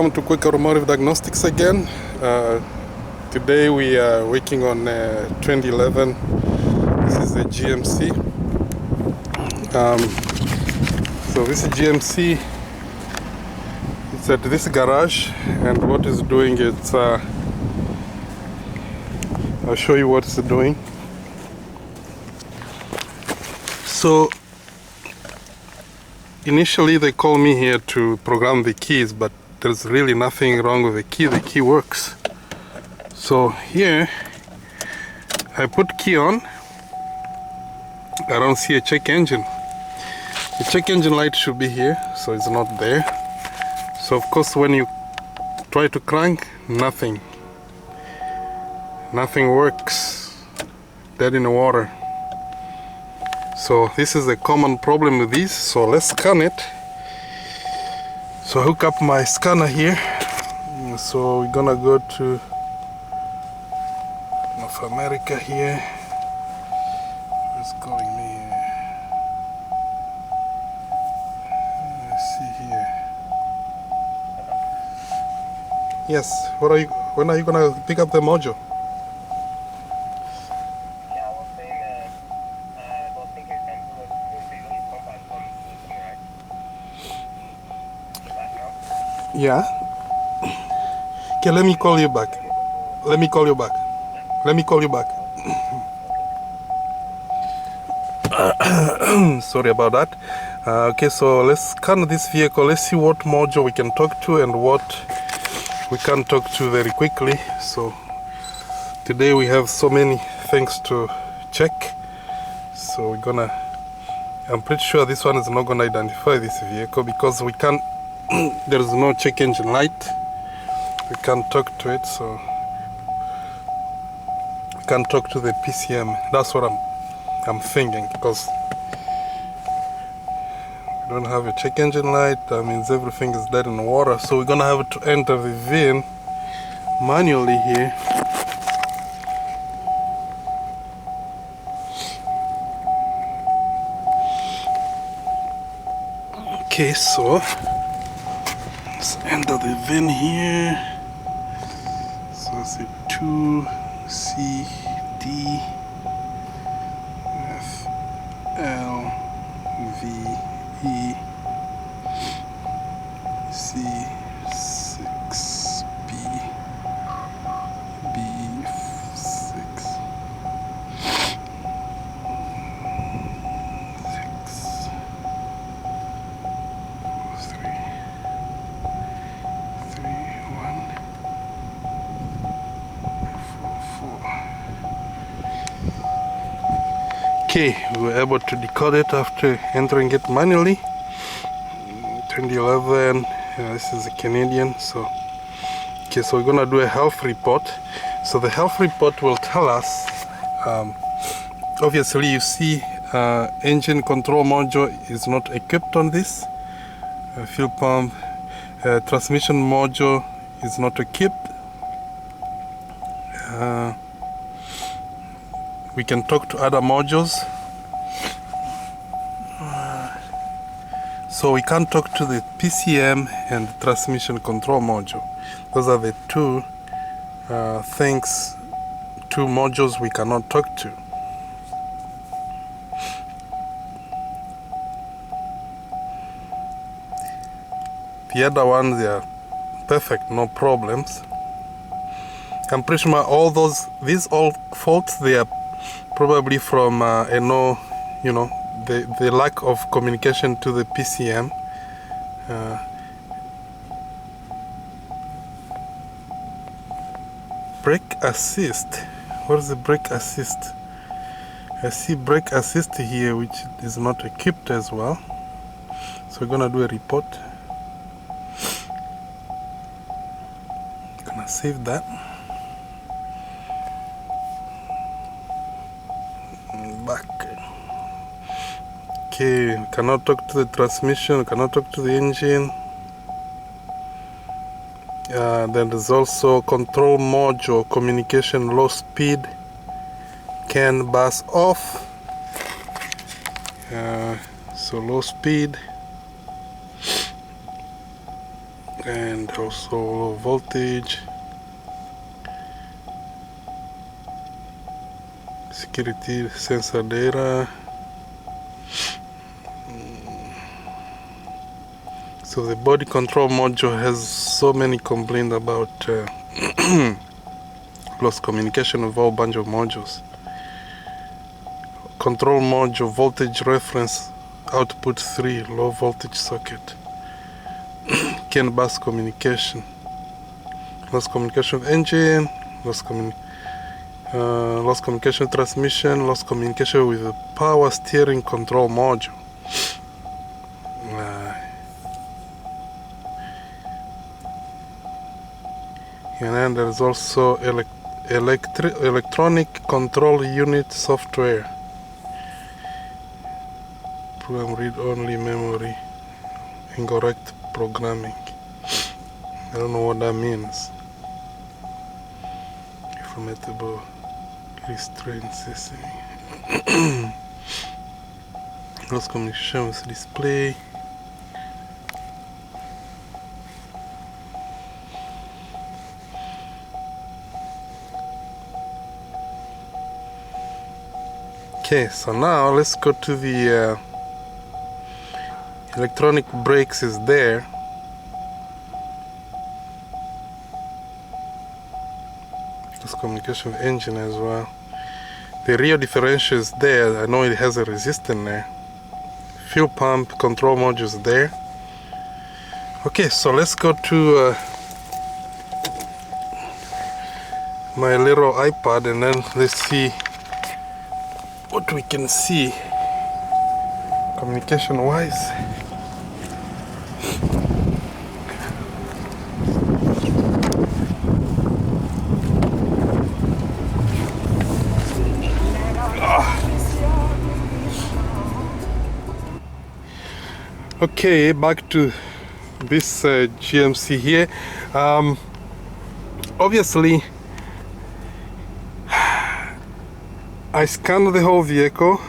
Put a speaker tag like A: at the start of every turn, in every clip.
A: welcome to Quick Automotive Diagnostics again. Today we are working on 2011. This is a GMC. So this GMC, it's at this garage, and what it's doing is I'll show you what it's doing. So initially they called me here to program the keys, but there's really nothing wrong with the key. The key works. So here I put key on. I don't see a check engine. The check engine light should be here, so it's not there. So of course when you try to crank, nothing works. Dead in the water. So this is a common problem with these, so let's scan it. So I hook up my scanner here. So we're gonna go to North America here. Who's calling me here? Let's see here. Yes, when are you gonna pick up the module? Yeah. Okay, let me call you back. Sorry about that. Okay, so let's scan this vehicle. Let's see what module we can talk to and what we can't talk to very quickly. So today we have so many things to check. So we're gonna, I'm pretty sure this one is not gonna identify this vehicle because we can't, there is no check engine light. We can't talk to it, so we can't talk to the PCM. That's what I'm thinking, because we don't have a check engine light. That means everything is dead in the water. So we're gonna have to enter the VIN manually here. Okay, so let's enter the VIN here. So it's a 2CD FLVE C6B B6 Okay, we were able to decode it after entering it manually. 2011, this is a Canadian. So okay, so we're gonna do a health report. So the health report will tell us, obviously you see engine control module is not equipped on this. Fuel pump, transmission module is not equipped. We can talk to other modules. So we can't talk to the PCM and the transmission control module. Those are the two modules we cannot talk to. The other ones, they are perfect, no problems. I'm pretty sure these all faults, they are probably from the lack of communication to the PCM. Brake assist. What is the brake assist? I see brake assist here, which is not equipped as well. So we're gonna do a report. Gonna save that. Back. Okay, cannot talk to the transmission, cannot talk to the engine. Then there's also control module, communication low speed, CAN bus off. So low speed. and also low voltage, security sensor data. So the body control module has so many complaints about lost communication with a whole bunch of modules. Control module, voltage reference, output 3, low voltage socket. CAN bus communication. Lost communication with engine, lost communication transmission, lost communication with the power steering control module. And then there's also electronic control unit software. Program read-only memory, incorrect programming. I don't know what that means. Formatable restraint system. Lost communication with display. Okay, so now let's go to the electronic brakes is there. There's communication with engine as well. The rear differential is there. I know it has a resistor there. Fuel pump control module is there. Okay, so let's go to my little iPad and then let's see what we can see communication wise. Okay, back to this GMC here. Obviously I scanned the whole vehicle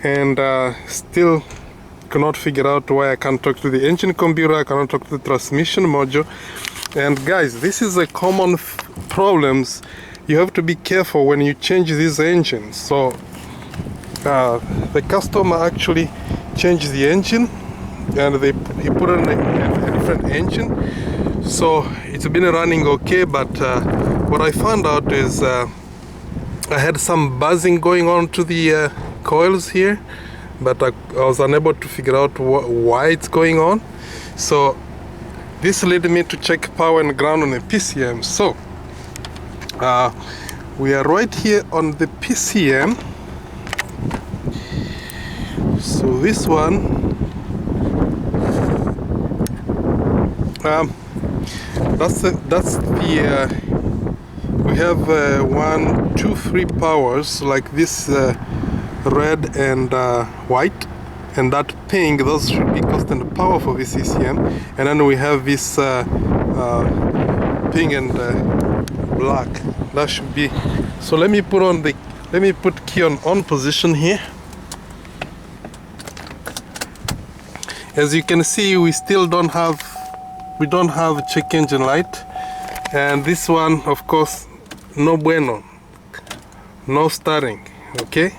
A: and still cannot figure out why I can't talk to the engine computer, I cannot talk to the transmission module. And guys, this is a common problems. You have to be careful when you change these engines. So the customer actually changed the engine and he put in a different engine. So it's been running okay, but what I found out is I had some buzzing going on to the coils here, but I was unable to figure out why it's going on. So this led me to check power and ground on the PCM. So we are right here on the PCM. So this one, that's the we have 1, 2, 3 powers like this, red and white, and that pink, those should be constant power for this ECM. And then we have this pink and black, that should be. So let me put key on position here. As you can see, we still don't have check engine light, and this one, of course, no bueno, no starting. Okay,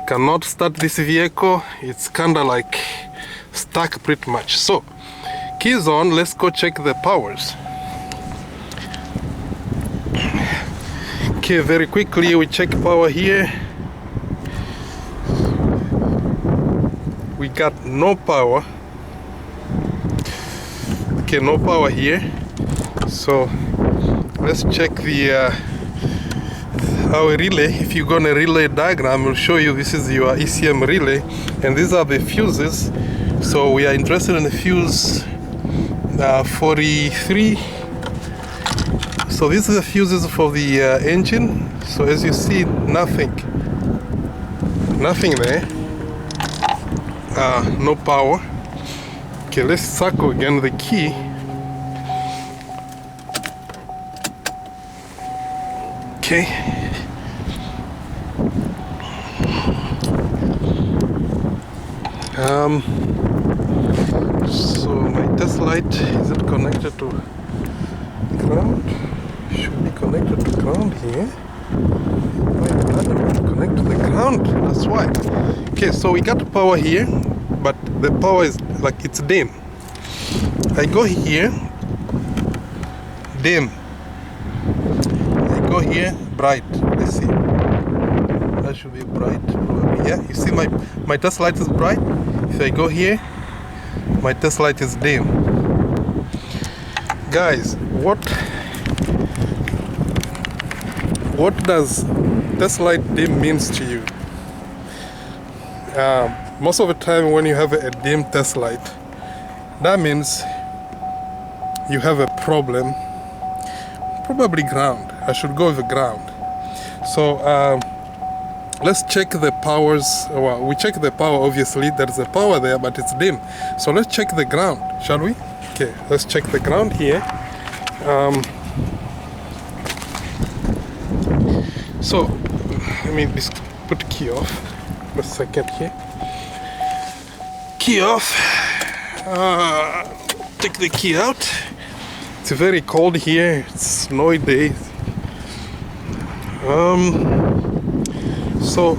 A: cannot start this vehicle. It's kinda like stuck pretty much. So keys on, let's go check the powers. Okay, very quickly we check power here. We got no power. Okay, no power here. So let's check the our relay. If you go on a relay diagram, we'll show you this is your ECM relay, and these are the fuses. So we are interested in the fuse 43. So these are the fuses for the engine. So as you see, nothing there. No power. Okay, let's circle again the key. Okay. So my test light, is it connected to ground? Should be connected to ground here. Why doesn't connect to the ground? That's why. Okay, so we got power here, but the power is like it's dim. I go here, dim. I go here, bright. Let's see. That should be bright, probably. Yeah, you see my test light is bright. If I go here, my test light is dim. Guys, what does test light dim means to you? Most of the time when you have a dim test light, that means you have a problem, probably ground. I should go with ground. So let's check the powers. Well, we check the power, obviously there's a power there, but it's dim. So let's check the ground, shall we? Okay, let's check the ground here. So let me just put key off. A second here. Key off. Take the key out. It's very cold here. It's snowy day. So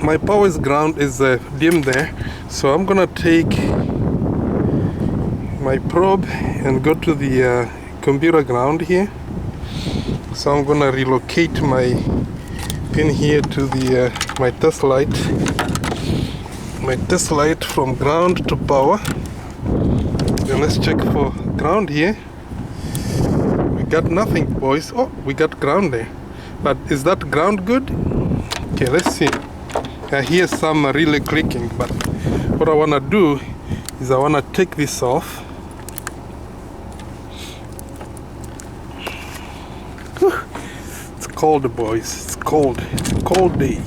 A: my power is ground is dim there. So I'm gonna take my probe and go to the computer ground here. So I'm gonna relocate my pin here to the my test light. My test light from ground to power. Then let's check for ground here. We got nothing, boys. Oh, we got ground there. But is that ground good? Okay, let's see. I hear some relay clicking, but what I wanna do is I wanna take this off. It's cold, boys. It's cold. It's a cold day.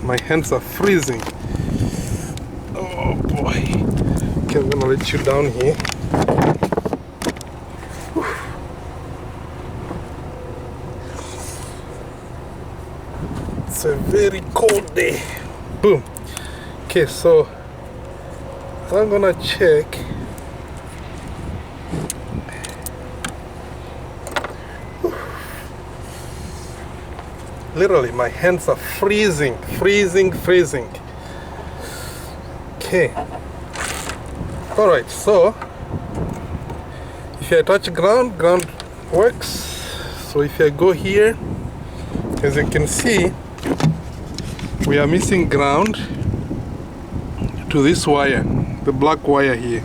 A: My hands are freezing. Oh boy. Okay, I'm gonna let you down here. It's a very cold day. Boom. Okay, so I'm gonna check. Literally, my hands are freezing. Okay. Alright, so if I touch ground, ground works. So if I go here, as you can see, we are missing ground to this wire, the black wire here.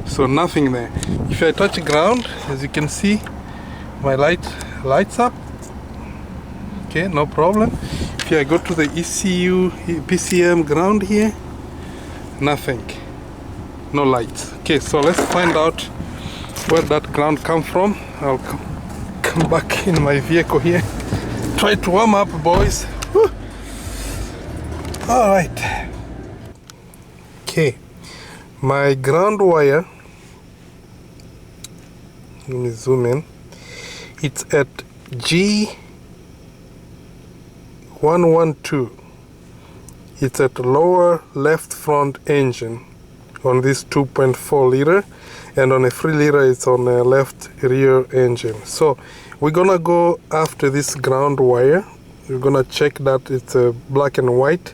A: So nothing there. If I touch ground, as you can see, my lights up. Okay, no problem. If I go to the ECU PCM ground here, nothing, no lights. Okay, so let's find out where that ground come from. I'll come back in my vehicle here. Try to warm up, boys. Woo. All right. Okay, my ground wire. Let me zoom in. It's at G112. It's at lower left front engine on this 2.4 liter, and on a 3 liter it's on a left rear engine. So we're gonna go after this ground wire. We're gonna check that it's black and white.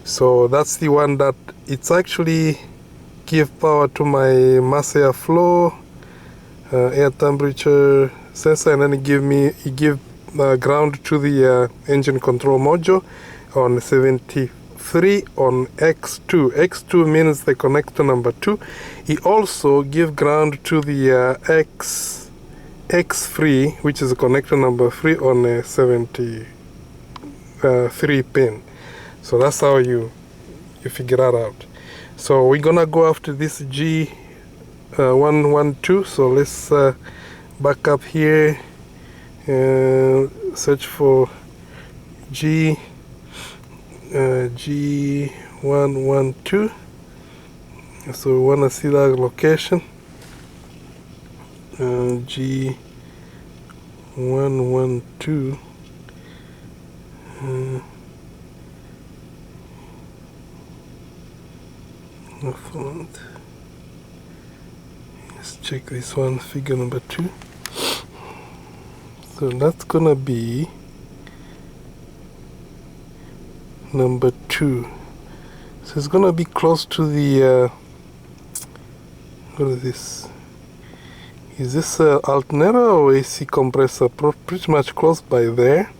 A: So that's the one that it's actually give power to my mass airflow, air temperature sensor, and then it give ground to the engine control module on 73 on X2. X2 means the connector number 2. He also give ground to the X3, which is connector number 3 on a 73 pin. So that's how you figure that out. So we're gonna go after this G112. So let's back up here and search for G112. So we want to see that location. G112. check this one, figure number 2. So that's gonna be number 2. So it's gonna be close to the what is this? Is this alternator or AC compressor? Pretty much close by there.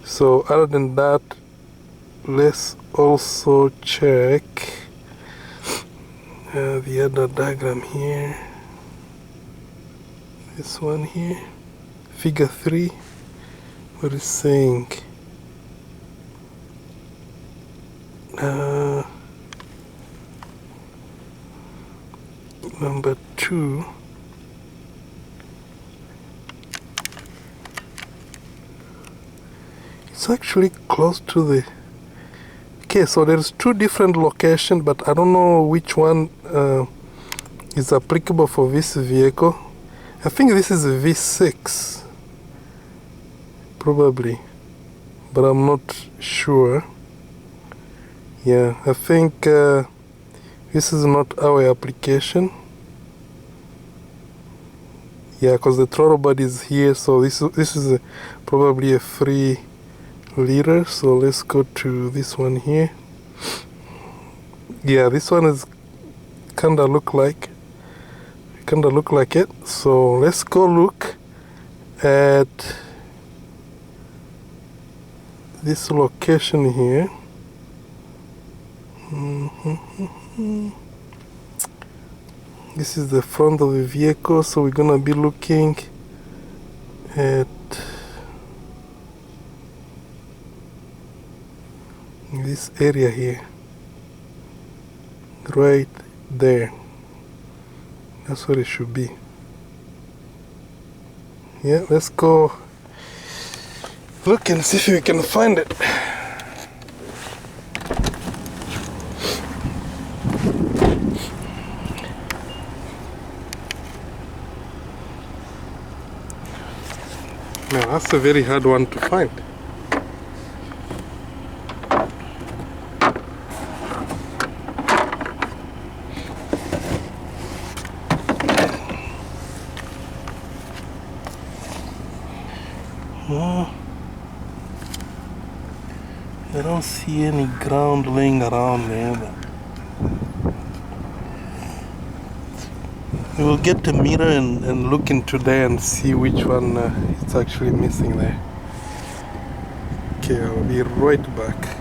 A: So other than that, let's also check the other diagram here. This one here, figure 3. What is saying? Number 2. It's actually close to the... Okay, so there's 2 different locations, but I don't know which one is applicable for this vehicle. I think this is a V6, probably, but I'm not sure. Yeah, I think this is not our application. Yeah, because the throttle body is here, so this is probably a 3 liter. So let's go to this one here. Yeah, this one is kinda look like it. So let's go look at this location here. This is the front of the vehicle, so we're gonna be looking at this area here, right there. That's what it should be. Yeah, let's go look and see if we can find it. Now that's a very hard one to find. I don't see any ground laying around there, but we will get the meter and look into there and see which one is actually missing there. Okay, I'll be right back.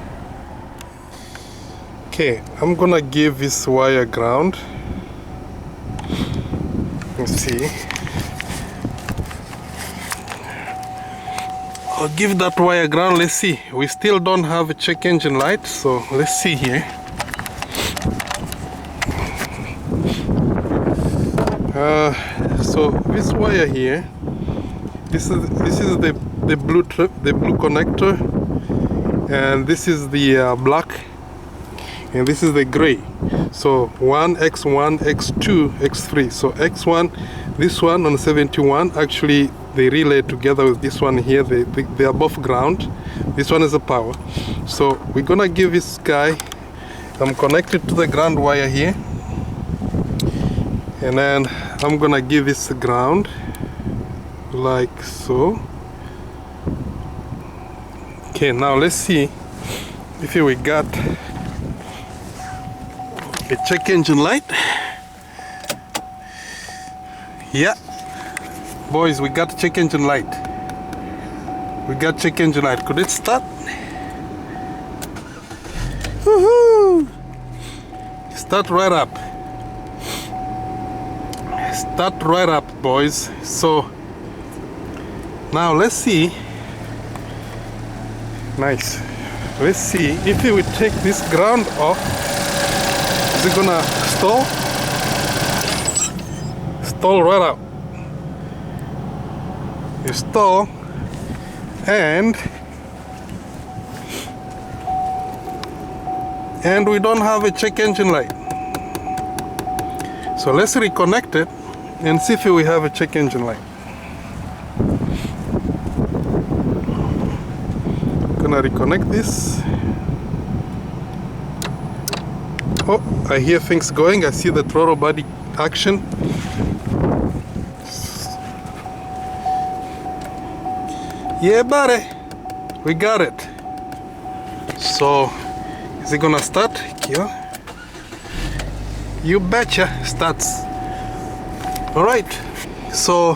A: Okay, I'm gonna give this wire ground. Let's see. I'll give that wire ground. Let's see. We still don't have a check engine light, so let's see here. So this wire here, this is the blue connector, and this is the black, and this is the gray. So 1, X1, X2, X3. So X1, this one on 71, actually they relay together with this one here. They are both ground. This one is a power. So we're gonna give this guy, I'm connected to the ground wire here, and then I'm gonna give this ground like so. Okay, now let's see if we got a check engine light. Yeah, boys, we got check engine light. We got check engine light. Could it start? Woohoo! Start right up. Start right up, boys. So now let's see. Nice. Let's see if we take this ground off. Is it gonna stall? Stall right up. You stall, and we don't have a check engine light. So let's reconnect it and see if we have a check engine light. Gonna reconnect this. Oh, I hear things going. I see the throttle body action. Yeah, buddy, we got it. So, is it gonna start? Yeah. You betcha, starts. All right. So,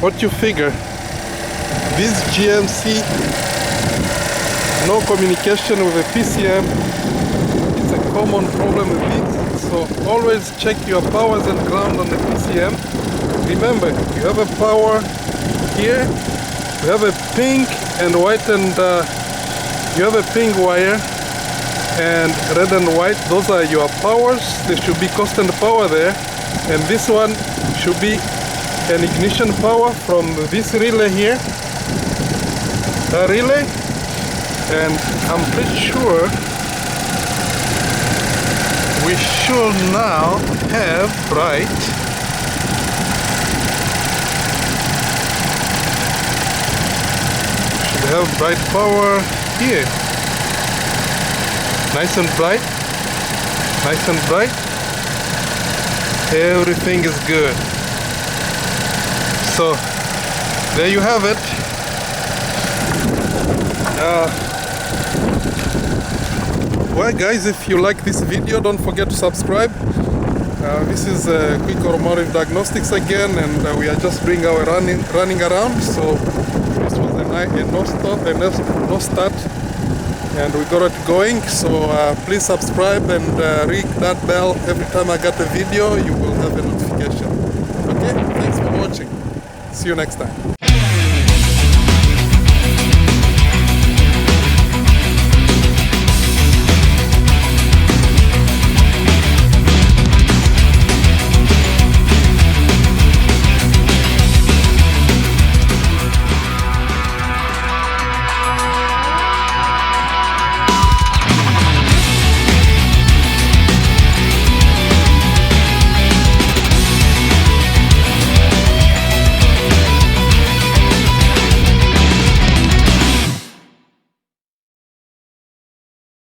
A: what you figure? This GMC, no communication with a PCM. It's a common problem with it. So always check your powers and ground on the PCM. Remember, you have a power here, you have a pink and white, and you have a pink wire and red and white. Those are your powers. There should be constant power there, and this one should be an ignition power from this relay here, a relay, and I'm pretty sure we should now have right bright power here. Nice and bright, nice and bright. Everything is good. So there you have it. Well guys, if you like this video, don't forget to subscribe. This is quick automotive diagnostics again, and we are just doing our running around. So this was a no start, and we got it going. So please subscribe and ring that bell. Every time I get a video, you will have a notification. Okay, thanks for watching. See you next time.